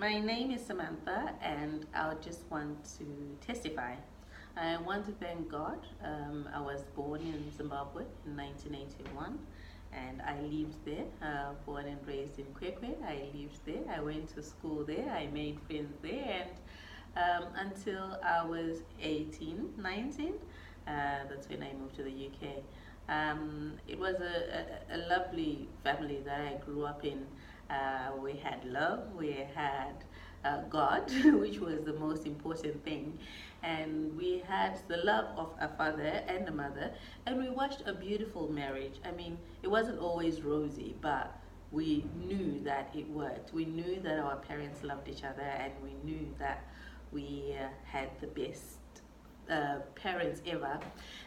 My name is Samantha, and I just want to testify. I want to thank God. I was born in Zimbabwe in 1981, and I lived there, born and raised in Kwekwe. I lived there. I went to school there. I made friends there, and until I was 18, 19, that's when I moved to the UK. It was a lovely family that I grew up in. We had love, we had God, which was the most important thing, and we had the love of a father and a mother, and we watched a beautiful marriage. I mean, it wasn't always rosy, but we knew that it worked. We knew that our parents loved each other, and we knew that we had the best parents ever.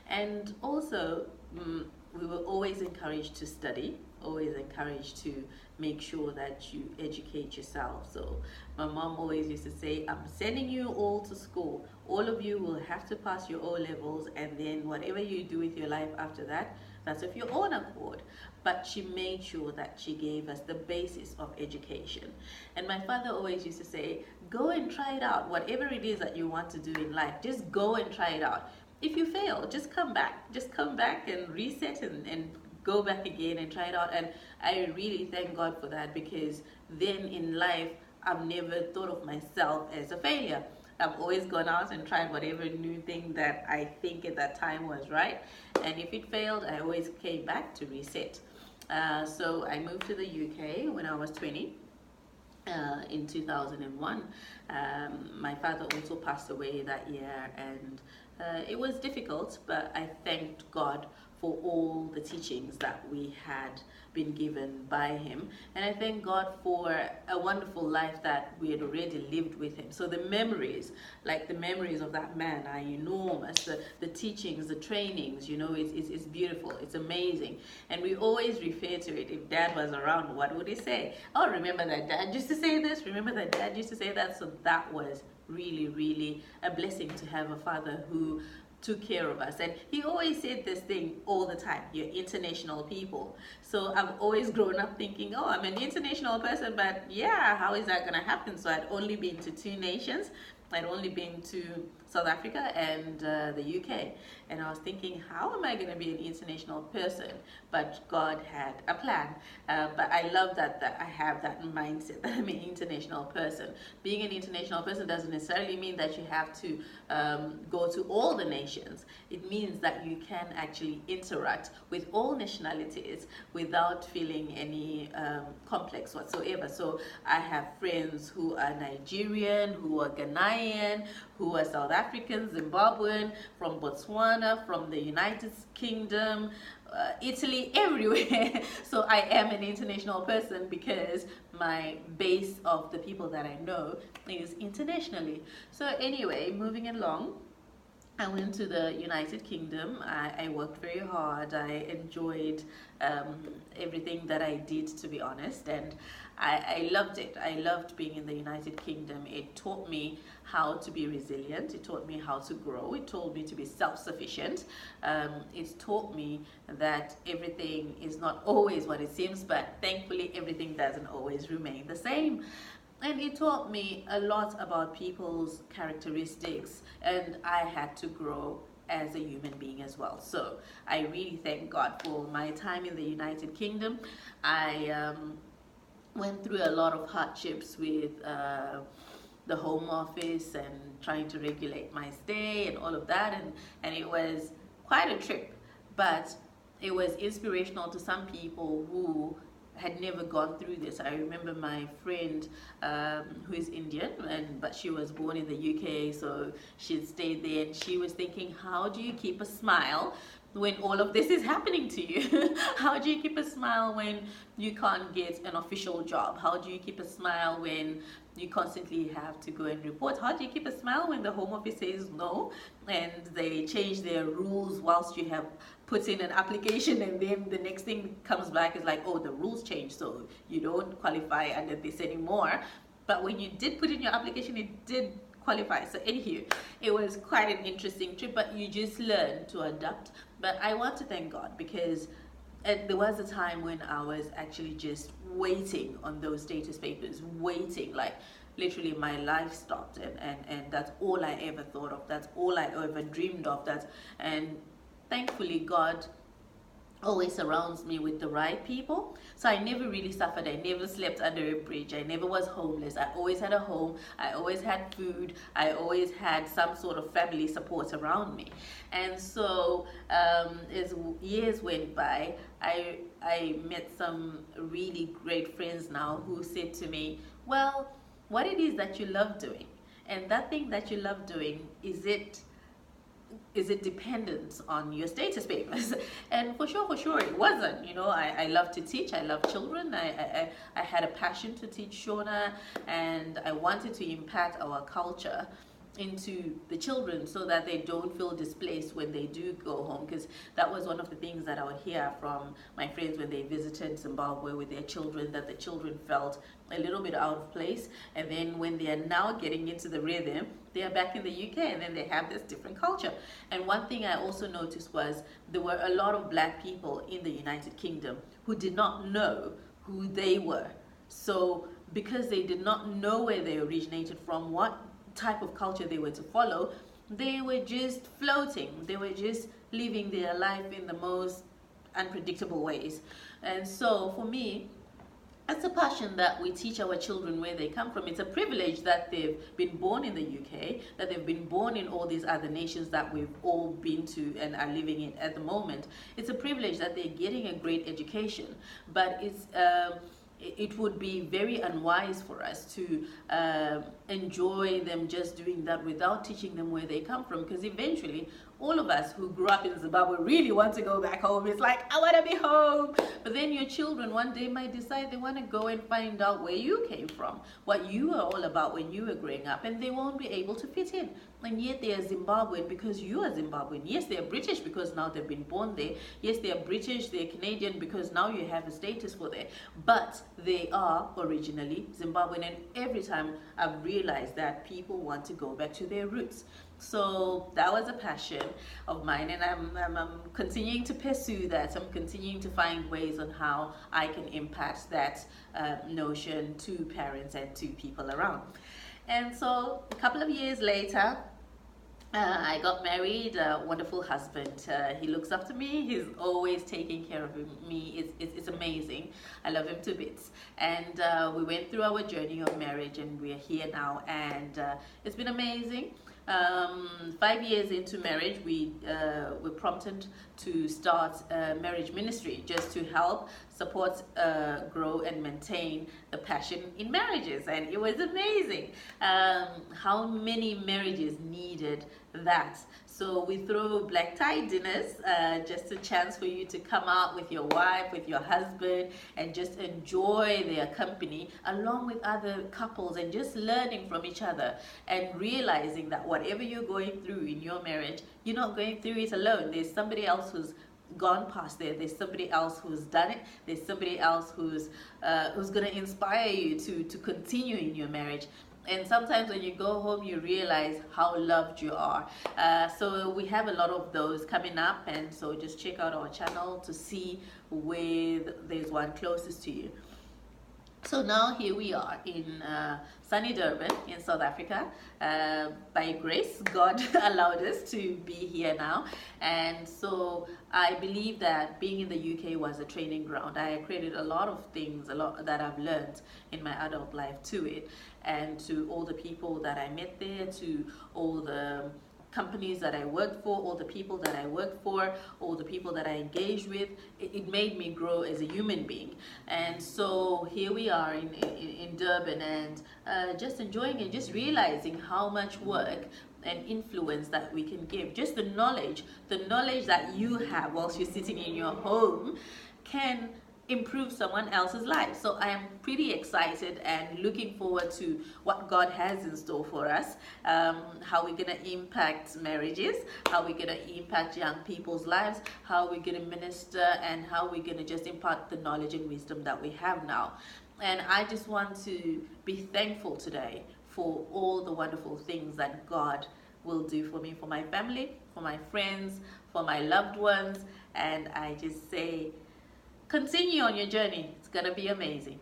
And also, we were always encouraged to study, always encouraged to make sure that you educate yourself. So my mom always used to say, I'm sending you all to school. All of you will have to pass your O levels, and then whatever you do with your life after that, that's of your own accord. But she made sure that she gave us the basis of education. And my father always used to say, go and try it out. Whatever it is that you want to do in life, just go and try it out. If you fail, just come back. Just come back and reset and go back again and try it out. And I really thank God for that, because then in life, I've never thought of myself as a failure. I've always gone out and tried whatever new thing that I think at that time was right. And if it failed, I always came back to reset. So I moved to the UK when I was 20. In 2001. My father also passed away that year, and it was difficult, but I thanked God for all the teachings that we had been given by him, and I thank God for a wonderful life that we had already lived with him. So the memories, like the memories of that man, are enormous. The teachings, the trainings, it's beautiful, it's amazing. And we always refer to it. If dad was around, what would he say? Oh, remember that dad used to say this, remember that dad used to say that. So that was really, really a blessing to have a father who took care of us. And he always said this thing all the time: you're international people. So I've always grown up thinking, oh, I'm an international person, but yeah, how is that going to happen? So I'd only been to two nations. I'd only been to South Africa and the UK, and I was thinking, how am I going to be an international person? But God had a plan. But I love that I have that mindset that I'm an international person. Being an international person doesn't necessarily mean that you have to go to all the nations. It means that you can actually interact with all nationalities without feeling any complex whatsoever. So I have friends who are Nigerian, who are Ghanaian, who are South African, Zimbabwean, from Botswana, from the United Kingdom, Italy, everywhere. So I am an international person because my base of the people that I know is internationally. So anyway, moving along, I went to the United Kingdom. I worked very hard. I enjoyed everything that I did, to be honest, and I loved it. I loved being in the United Kingdom. It taught me how to be resilient. It taught me how to grow. It taught me to be self-sufficient. It taught me that everything is not always what it seems, but thankfully everything doesn't always remain the same. And it taught me a lot about people's characteristics, and I had to grow as a human being as well. So I really thank God for my time in the United Kingdom. I went through a lot of hardships with the Home Office and trying to regulate my stay and all of that, and it was quite a trip, but it was inspirational to some people who had never gone through this. I remember my friend who is Indian, but she was born in the UK, so she'd stayed there, and she was thinking, how do you keep a smile when all of this is happening to you? How do you keep a smile when you can't get an official job? How do you keep a smile when you constantly have to go and report? How do you keep a smile when the Home Office says no and they change their rules whilst you have put in an application, and then the next thing comes back is like, oh, the rules changed, so you don't qualify under this anymore. But when you did put in your application, it did qualify. So anywho, it was quite an interesting trip, but you just learn to adapt. But I want to thank God, because and there was a time when I was actually just waiting on those status papers, waiting, like literally my life stopped, and that's all I ever thought of, that's all I ever dreamed of. And thankfully God always surrounds me with the right people. So I never really suffered. I never slept under a bridge. I never was homeless. I always had a home. I always had food. I always had some sort of family support around me. And so as years went by, I met some really great friends now who said to me, well, what it is that you love doing, and that thing that you love doing, is it dependent on your status papers? And for sure it wasn't. I love to teach. I love children. I had a passion to teach Shona, and I wanted to impact our culture into the children so that they don't feel displaced when they do go home, because that was one of the things that I would hear from my friends when they visited Zimbabwe with their children, that the children felt a little bit out of place, and then when they are now getting into the rhythm, they are back in the UK, and then they have this different culture. And one thing I also noticed was there were a lot of black people in the United Kingdom who did not know who they were. So because they did not know where they originated from, what type of culture they were to follow, they were just floating. They were just living their life in the most unpredictable ways. And so for me, it's a passion that we teach our children where they come from. It's a privilege that they've been born in the UK, that they've been born in all these other nations that we've all been to and are living in at the moment. It's a privilege that they're getting a great education, but it would be very unwise for us to enjoy them just doing that without teaching them where they come from, because eventually all of us who grew up in Zimbabwe really want to go back home. It's like, I want to be home. But then your children one day might decide they want to go and find out where you came from, what you were all about when you were growing up, and they won't be able to fit in. And yet they are Zimbabwean because you are Zimbabwean. Yes, they are British because now they've been born there. Yes, they are British, they're Canadian because now you have a status for there. But they are originally Zimbabwean. And every time I've realized that people want to go back to their roots. So that was a passion of mine, and I'm continuing to pursue that. I'm continuing to find ways on how I can impact that notion to parents and to people around. And so a couple of years later, I got married, a wonderful husband. He looks up to me. He's always taking care of me. It's amazing. I love him to bits. And we went through our journey of marriage, and we're here now. And it's been amazing. 5 years into marriage, we were prompted to start a marriage ministry just to help support, grow and maintain the passion in marriages. And it was amazing how many marriages needed that. So we throw black tie dinners, just a chance for you to come out with your wife, with your husband, and just enjoy their company along with other couples, and just learning from each other and realizing that whatever you're going through in your marriage, you're not going through it alone. There's somebody else who's gone past there. There's somebody else who's done it. There's somebody else who's going to inspire you to continue in your marriage. And sometimes when you go home, you realize how loved you are. So we have a lot of those coming up, and so just check out our channel to see where there's one closest to you. So now here we are in sunny Durban in South Africa. By grace, God allowed us to be here now. And so I believe that being in the UK was a training ground. I credit a lot of things, a lot that I've learned in my adult life to it, and to all the people that I met there, to all the companies that I worked for, all the people that I worked for, all the people that I engaged with. It made me grow as a human being. And so here we are in Durban, and just enjoying it, just realizing how much work and influence that we can give. Just the knowledge that you have whilst you're sitting in your home can improve someone else's life. So I am pretty excited and looking forward to what God has in store for us, how we're going to impact marriages, how we're going to impact young people's lives, how we're going to minister, and how we're going to just impart the knowledge and wisdom that we have now. And I just want to be thankful today for all the wonderful things that God will do for me, for my family, for my friends, for my loved ones. And I just say, continue on your journey. It's gonna be amazing.